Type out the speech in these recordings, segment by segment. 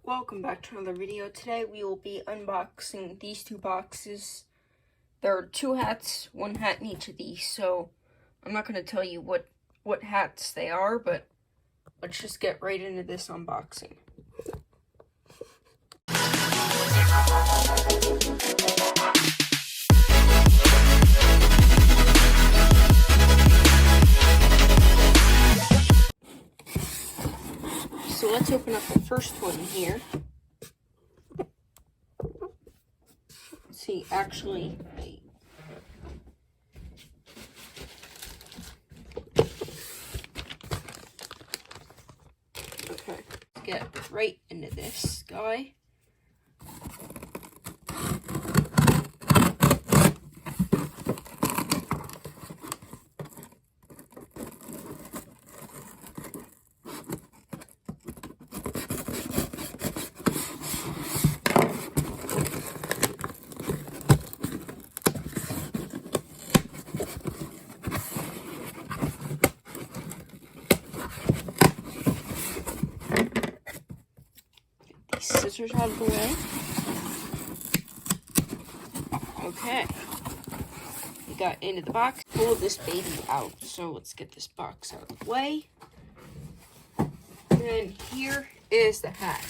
welcome back to another video. Today we will be unboxing these two boxes. There are two hats, one hat in each of these, so I'm not going to tell you what hats they are, but let's just get right into this unboxing. So let's open up the first one here. Let's see, actually, wait. Okay, let's get right into this guy. Scissors out of the way. Okay. We got into the box. Pull this baby out. So let's get this box out of the way. And here is the hat.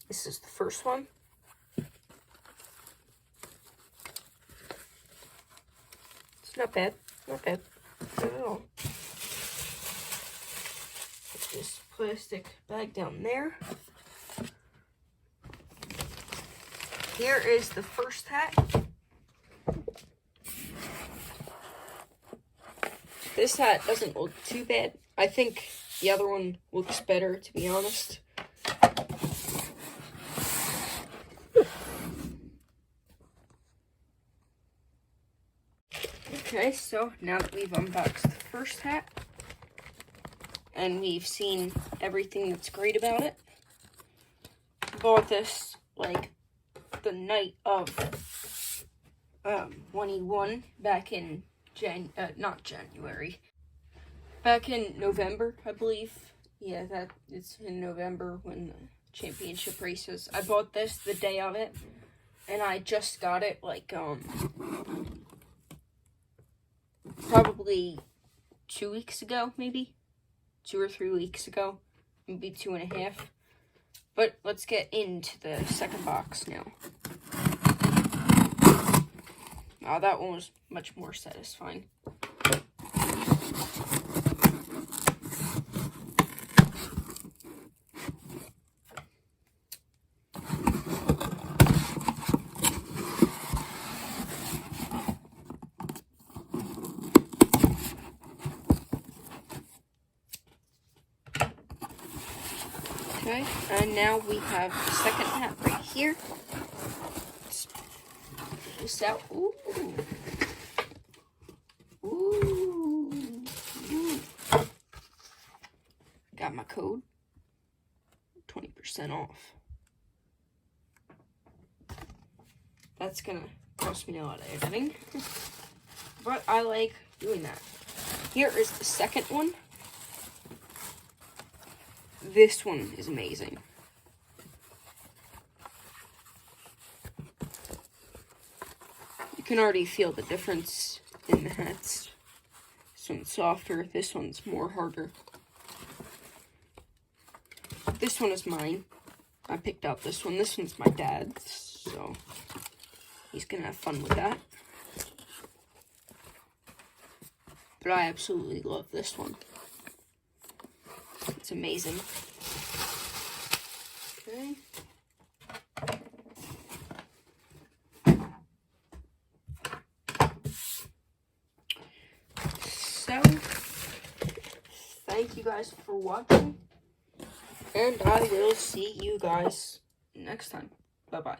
This is the first one. It's not bad. Not bad. Not at all. Put this plastic bag down there. Here is the first hat. This hat doesn't look too bad. I think the other one looks better, to be honest. Okay, so now that we've unboxed the first hat, and we've seen everything that's great about it, I bought this, like, the night of, when he won, back in, not January, back in November, I believe. Yeah, it's in November when the championship race is. I bought this the day of it, and I just got it, like, probably 2 weeks ago, maybe 2 or 3 weeks ago, maybe 2.5. But let's get into the second box now. Oh, that one was much more satisfying. Okay, and now we have the second hat right here. Let's pull this out. Ooh. Ooh. Ooh. Got my code. 20% off. That's gonna cost me a lot of editing. But I like doing that. Here is the second one. This one is amazing. You can already feel the difference in the hats. This one's softer, this one's more harder. This one is mine. I picked out this one. This one's my dad's, so he's gonna have fun with that. But I absolutely love this one. It's amazing. Okay. So, thank you guys for watching, and I will see you guys next time. Bye-bye.